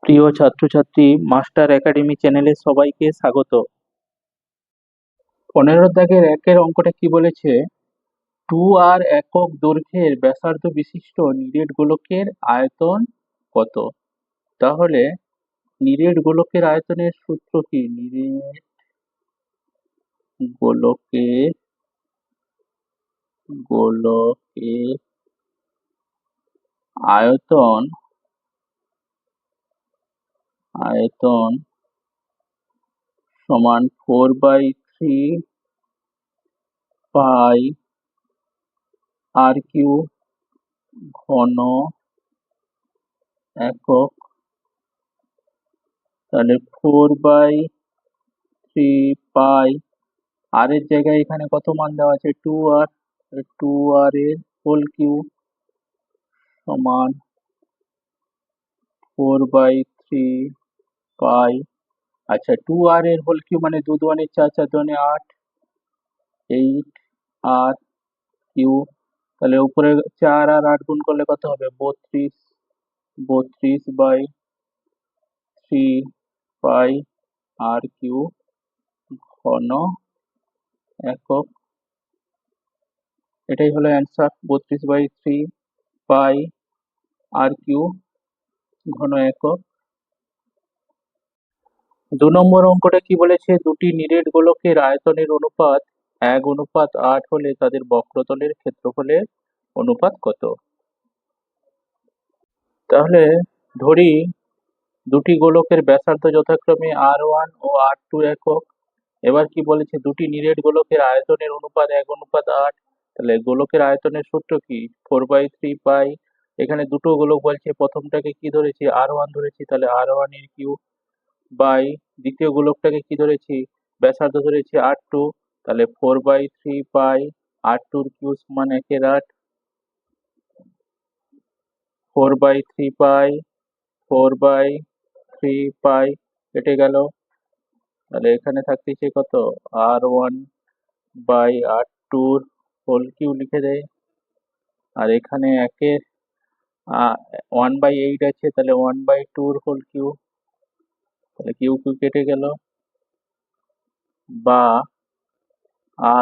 প্রিয় ছাত্রছাত্রী, master academy চ্যানেলে সবাইকে স্বাগত। 15 দাগের একের অঙ্কটা কি বলেছে? 2r একক দৈর্ঘ্যের ব্যাসার্ধ বিশিষ্ট নিরেট গোলকের আয়তন কত? তাহলে নিরেট গোলকের আয়তনের সূত্র কি? নিরেট গোলকের আয়তন সমান 4/3 পাই r³ ঘন একক। তাহলে 4/3 পাই, আর এর জায়গায় এখানে কত মান দেওয়া আছে? 2r। 2r এর হোল কিউব সমান 4/3 পাই। আচ্ছা, 2r এর হোল কিউব মানে 2 দুগুণে 4, 4 দুগুণে 8, 8r কিউব। তাহলে উপরে 4 আর 8 গুণ করলে কত হবে? 32। 32/3 পাই r³ ঘন একক। এটাই হলো অ্যান্সার, 32/3 পাই r³ ঘন একক। 2 নম্বর অঙ্কটা কি বলেছে? দুটি নিরেট গোলকের আয়তনের অনুপাত 1:8 হলে তাদের বক্রতলের ক্ষেত্রফলের অনুপাত কত? তাহলে ধরি দুটি গোলকের ব্যাসার্ধ যথাক্রমে r1 ও r2 একক। এবার কি বলেছে? দুটি নিরেট গোলকের আয়তনের অনুপাত 1:8। তাহলে গোলকের আয়তনের সূত্র কি? 4/3 পাই। এখানে দুটো গোলক বলছে, প্রথমটাকে কি ধরেছি? r1 ধরেছি, তাহলে r1 এর কিউব বাই দ্বিতীয় গোলকটাকে কি ধরেছি? ব্যাসার্ধ ধরেছি r2, তাহলে 4/3 পাই r2 এর কিউব সমান 1/8। 4/3 পাই 4/3 পাই কেটে গেল। তাহলে এখানে থাকতেছে কত? r1/r2 হোল কিউব লিখে দেয়। আর এখানে 1/8 আছে, তাহলে 1/2 হোল কিউব, তাহলে কিউব কিউব কেটে গেল। বা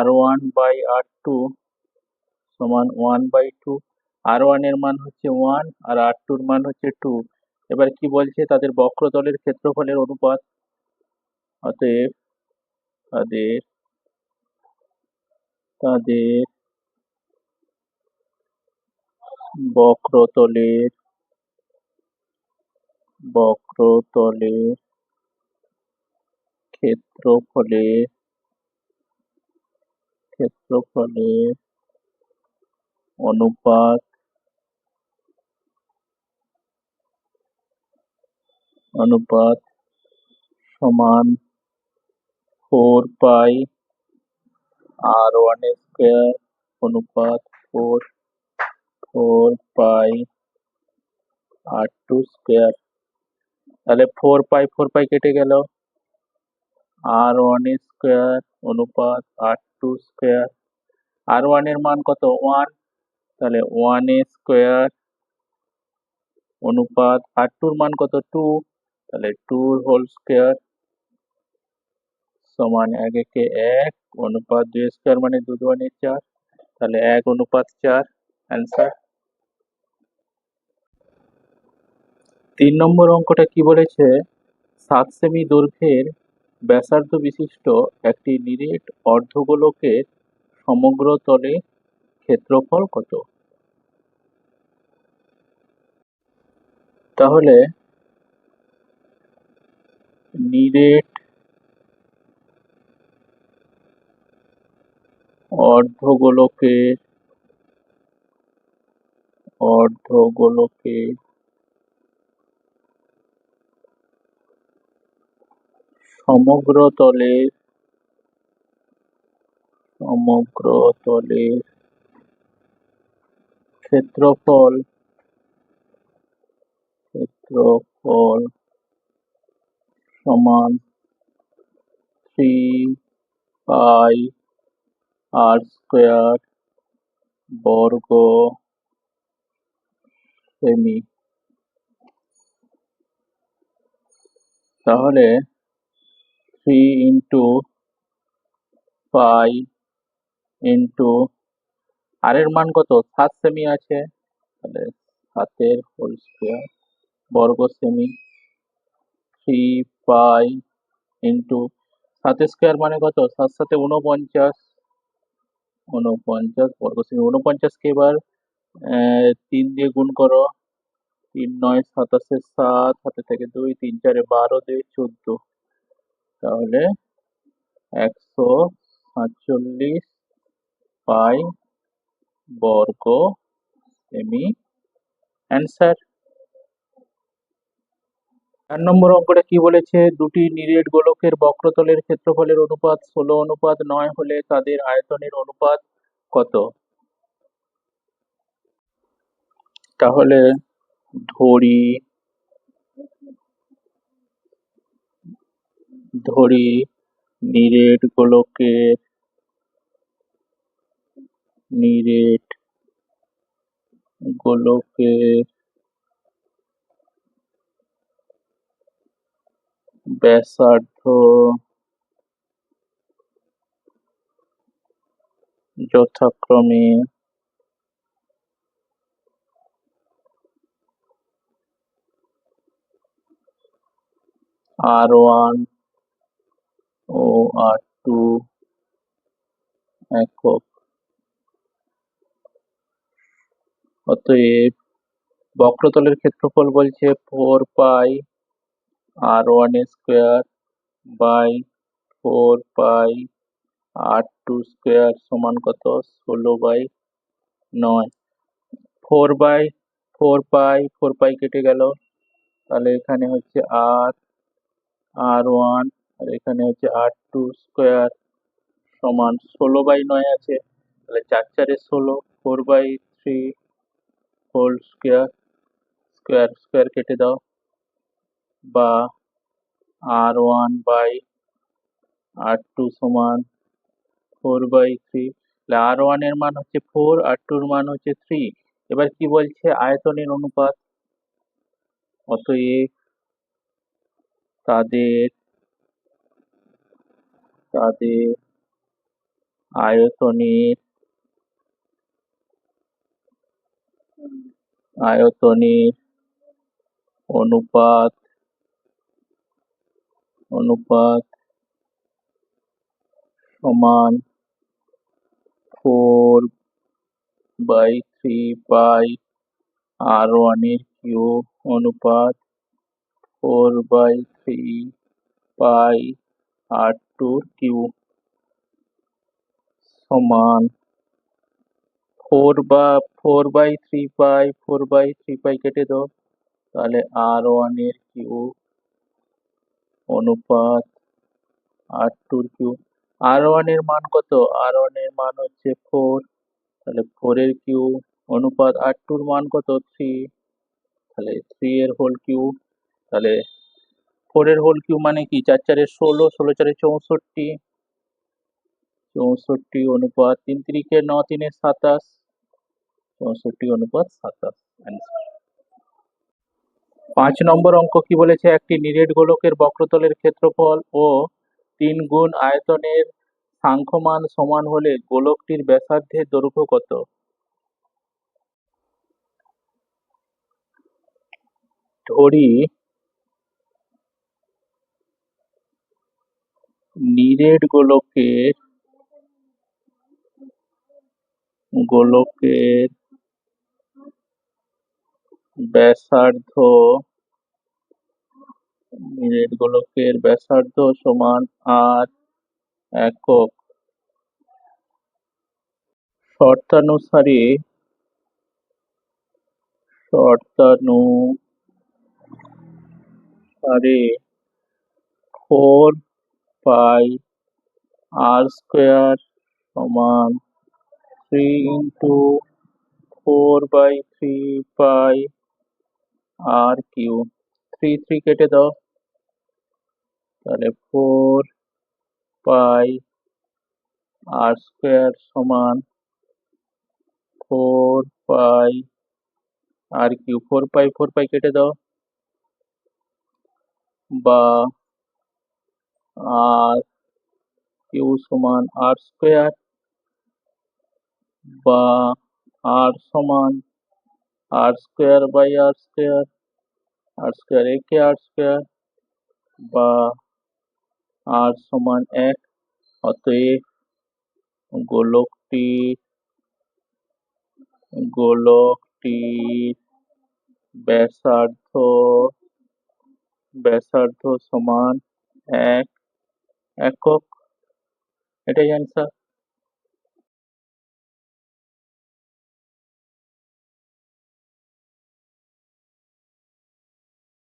r1/r2 সমান 1/2। r1 এর মান হচ্ছে 1 আর r2 এর মান হচ্ছে 2। এবার কি বলছে? তাদের বক্রতলের ক্ষেত্রফলের অনুপাত। অতএব তাদের বক্রতলের ক্ষেত্রফলের অনুপাত সমান 4 পাই r1 স্কয়ার অনুপাত 4 পাই r2 স্কয়ার। তাহলে 4 পাই কেটে গেল। r1 স্কয়ার অনুপাত r2 স্কয়ার। r1 এর মান কত? 1, তাহলে 1 স্কয়ার অনুপাত r2 এর মান কত? 2, তাহলে 2 হোল স্কয়ার সমান 1 একে 1 অনুপাত 2 স্কয়ার মানে 2 দুগুণে 4, তাহলে 1:4 অ্যান্সার। 3 নম্বর অঙ্কটা কি বলেছে? 7 সেমি দৈর্ঘ্যের ব্যাসার্ধ বিশিষ্ট একটি নিরেট অর্ধগোলকের সমগ্র তলে ক্ষেত্রফল কত? তাহলে নিরেট অর্ধগোলকের সমগ্র তলের ক্ষেত্রফল সমান 3 পাই r স্কয়ার বর্গ সেমি। তাহলে 3 × 5 ইন্টু আর এর মান কত? 7 সেমি আছে, তাহলে 7 হোল স্কোয়ার বর্গ সেমি। 3 পাই ইন্টু 7 স্কোয়ার মানে কত? 7 7 49, 49 বর্গ সেমি। 49 কে এবার 3 দিয়ে গুণ করো। 3 9 27, 7 হাতে থেকে 2, 3 4 12, 2 14, তাহলে 147 পাই বর্গ সেমি অ্যান্সার। 4 নম্বর অঙ্কটা কি বলেছে? দুটি নিরেট গোলকের বক্রতলের ক্ষেত্রফলের অনুপাত 16:9 হলে তাদের আয়তনের অনুপাত কত? তাহলে ধরি নিরেট গোলকের ব্যাসার্ধ যথাক্রমে R1 ও R2 একক, অতএব বক্রতলের ক্ষেত্রফল বলছে 4 pi R1 square by 4 pi R2 square সমান কত? 16/9। 4 পাই কেটে গেল, তাহলে এখানে হচ্ছে R1 আর এখানে হচ্ছে R2 স্কোয়ার সমান 16/9 আছে, তাহলে 4 4 16, 4/3 হোল স্কোয়ার, স্কোয়ার স্কোয়ার কেটে দাও, বা R1/R2 সমান 4/3। তাহলে R1 এর মান হচ্ছে 4, R2 এর মান হচ্ছে 3। এবার কি বলছে? আয়তনের অনুপাত। অতএব তাদের আয়তনের অনুপাত সমান 4/3 পাই R1 এর কিউব অনুপাত 4/3 পাই R2 কিউব সমান 4/3 পাই কেটে দাও, তাহলে R1 এর কিউব অনুপাত R2 কিউব। R1 এর মান কত? R1 এর মান হচ্ছে 4, তাহলে 4 এর কিউব অনুপাত R2 এর মান কত? 3, তাহলে 3 এর হোল কিউব। তাহলে 4 এর হোল কিউব মানে কি? 4 4 16, 16 4 64, 64 অনুপাত 3 3 9 3 27, 64 অনুপাত 27 অ্যান্সার। 5 নম্বর অঙ্ক কি বলেছে? একটি নিরেট গোলকের বক্রতলের ক্ষেত্রফল ও 3 গুণ আয়তনের সাংখ্যমান সমান হলে গোলকটির ব্যাসার্ধের দৈর্ঘ্য কত? ধরি নিরেট গোলকের ব্যাসার্ধ সমান R একক। শর্তানুসারে 4 পাই R স্কোয়ার সমান 3 × 4/3 পাই R কিউব। 3 3 কেটে দাও, তাহলে 4 পাই R স্কোয়ার সমান 4 পাই R কিউব। 4 পাই কেটে দাও, বা আর কিউ সমান আর স্কোয়ার, বা আর সমান আর স্কোয়ার বাই আর স্কোয়ার একে আর স্কোয়ার, বা আর সমান 1। অতএব গোলকটির গোলকটির ব্যাসার্ধ ব্যাসার্ধ সমান 1 একক। এটাই অ্যান্সার।